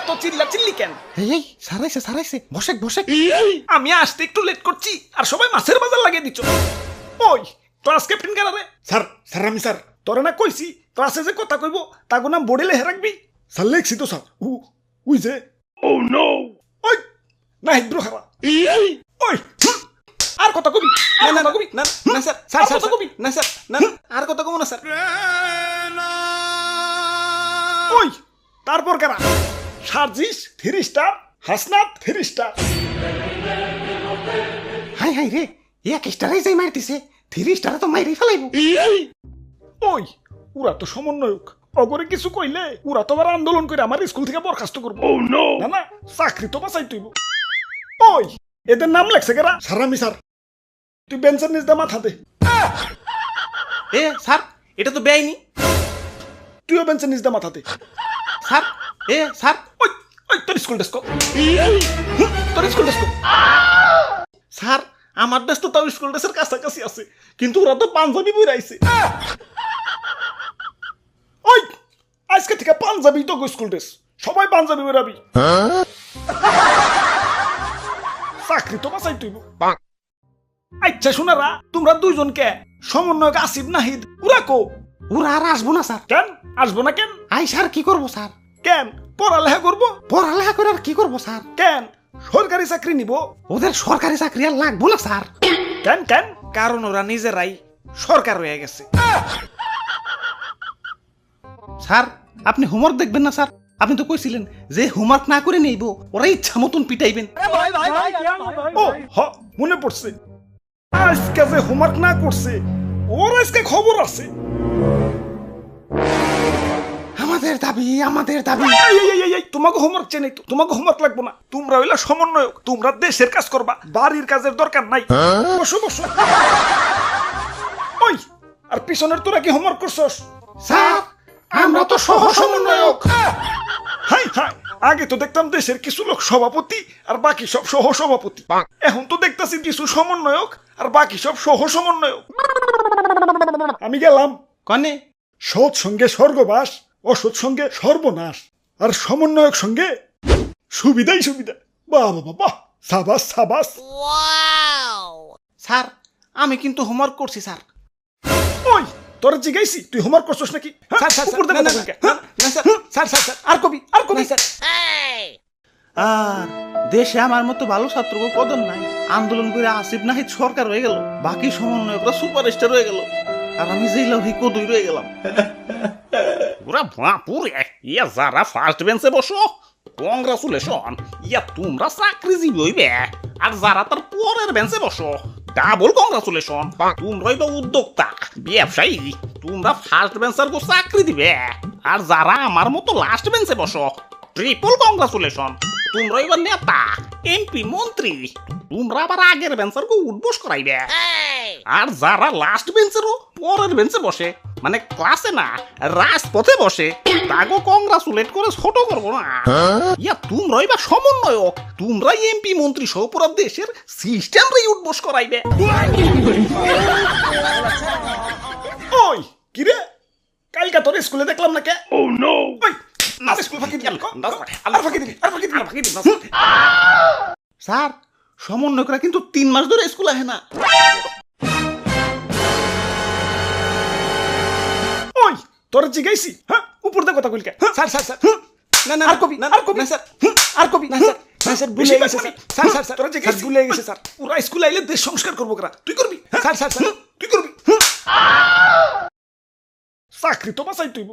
এত চিল্লা চিল্লি কেন? এই সারাইছে বসে আমি আসতে একটু লেট করছি আর সবাই মাছের বাজার লাগিয়ে দিচ্ছ। ওই ক্লাস ক্যাপ্টেন কারা রে? স্যার আমি স্যার। তোরে না কইছি ক্লাসে যে কথা কইব তাগো নাম বোর্ডে লেখে রাখবি। স্যার লেখছি তো স্যার। উই যে ও নো। ওই না হিদ্র খারা। ওই আর কথা কবি না কবি না স্যার আর কথা কবি না স্যার না আর কথা কব না স্যার। ওই তারপর কারা? Sarjis 3 star, Hasnat 3 star. হাই রে এক স্টারে যাই মারতিছে 3 স্টারে তো মাইরেই ফেলাইবো। ওই ওরা তো সমন্বয়ক, অগরে কিছু কইলে ওরা তো আবার আন্দোলন করে আমার স্কুল থেকে বরখাস্ত করবো। না না চাকরি তো বাঁচাই তুইব। ওই এদের নাম লেখছে কেরা? স্যার আমি স্যার। তুই বেঞ্চের নিচ দা মাথা দে। স্যার এটা তো বেআইনি। তুইও বেঞ্চের নিচ দা মাথা দে। স্যার ওই ওই তোর স্কুল ডেস্ক তোর স্কুল ডেস্ক। স্যার আমার ডেস্ক তো তাও স্কুল ড্রেসের কাছাকাছি আছে, কিন্তু ওরা তো পাঞ্জাবি বই রাইছে। ওই আজকে থেকে পাঞ্জাবি তো স্কুল ড্রেস, সবাই পাঞ্জাবি বেরাবি। চাকরি তো বাঁচাই তুইব। আচ্ছা শোনারা, তোমরা দুইজনকে সমন্বয়ক আসিফ নাহিদ ওরা কো? ওরা আর আসবো না স্যার। কেন আসবো না? কেন আই স্যার কি করবো স্যার? কেন পড়ালেখা করবো? পড়ালেখা করে আর কি করবো স্যার? কেন সরকারি চাকরি নিব? ওদের সরকারি চাকরি আর লাগবো না স্যার। কেন কেন? কারণ ওরা নিজেরাই সরকার হয়ে গেছে। স্যার আপনি হোমওয়ার্ক দেখবেন না স্যার? আপনি তো কইছিলেন যে হোমওয়ার্ক না করে নেইব, ওরা ইচ্ছা মতন পিটাইবেন। ও হ মনে পড়ছে, আজকে যে হোমওয়ার্ক না করছে ওর আজকে খবর আছে। আমাদের দাবি। তোমাকে হোমওয়ার্ক চেয়ে নেই তো, তোমাকে হোমওয়ার্ক লাগবো না। তোমরা হইলা সমন্বয়ক, তোমরা দেশের কাজ করবা, বাড়ির কাজের দরকার নাই। বসো বসো। ওই আর পিছনের তোরা কি হোমওয়ার্ক করছস? স্যার আমরা তো সহ সমন্বয়ক। হাই হাই, আগে তো দেখতাম দেশের কিছু লোক সভাপতি আর বাকি সব সহ সভাপতি, এখন তো দেখতাছি কিছু সমন্বয়ক আর বাকি সব সহ সমন্বয়ক। আমি গেলাম কনে? সৎ সঙ্গে স্বর্গবাস, অসৎ সঙ্গে সর্বনাশ, আর সমন্বয়ক সঙ্গে সুবিধাই সুবিধা। বাহ বাবা বাহ, সাবাস সাবাস। স্যার আমি কিন্তু হোমওয়ার্ক করছি স্যার। ওই তোর জিগাইছি তুই হোমওয়ার্ক করছস নাকি? উপর দে কথা কইকে। স্যার আর কবি স্যার। আর দেশে আমার মতো ভালো ছাত্র কদর নাই। আন্দোলন করে আসিফ নাহিদ সরকার হয়ে গেল, বাকি সমন্বয়করা সুপারস্টার হয়ে গেল, আর আমি জেলা হই কদই রয়ে গেলাম। ওরা বাপুরে, ইয়া যারা ফার্স্ট বেঞ্চে বসো কংগ্রাচুলেশন, ইয়া তোমরা চাকরিজীবী হইবে। আর যারা তার পরের বেঞ্চে বসো ডাবল কংগ্রাচুলেশন, তোমরাই তো উদ্যোক্তা ব্যবসায়ী, তোমরা ফার্স্ট বেঞ্চার গো চাকরি দিবে। আর যারা আমার মতো লাস্ট বেঞ্চে বসো ট্রিপল কংগ্রাচুলেশন, তোমরা এবার নেতা এমপি মন্ত্রী, তোমরা আবার আগের বেঞ্চার গো উঠবোস করাইবে। আর যারা লাস্ট বেঞ্চেরও পরের বেঞ্চে বসে, মানে ক্লাসে না রাজপথে বসে, তাগো কংগ্রাচুলেট করে ছোট করবো না। ইয়া তোমরাই বা সমন্বয়ক, তোমরাই এমপি মন্ত্রী সহ পুরো দেশের সিস্টেমটাই উঠবোস করাইবে। ওই কিরে, কালকা তোর স্কুলে দেখলাম না কে? ও নো। ওই না স্কুল ফাঁকি দিল, আর ফাঁকি দিবি, আর ফাঁকি দিবি। স্যার সমন্বয়করা কিন্তু 3 মাস ধরে স্কুল আহে না। ওই তোর জিগাইছি, হ্যাঁ উপর দে কথা কইলকে। স্যার না আর কবি না স্যার। আর কবি না স্যার, স্যার ভুলে গেছে স্যার। তোরা জিগাইছি ভুলে গেছে স্যার। ওরা স্কুলে আইলে দেশ সংস্কার করবো করা, তুই করবি? স্যার তুই করবি? চাকরি তো বাঁচাই তুইব।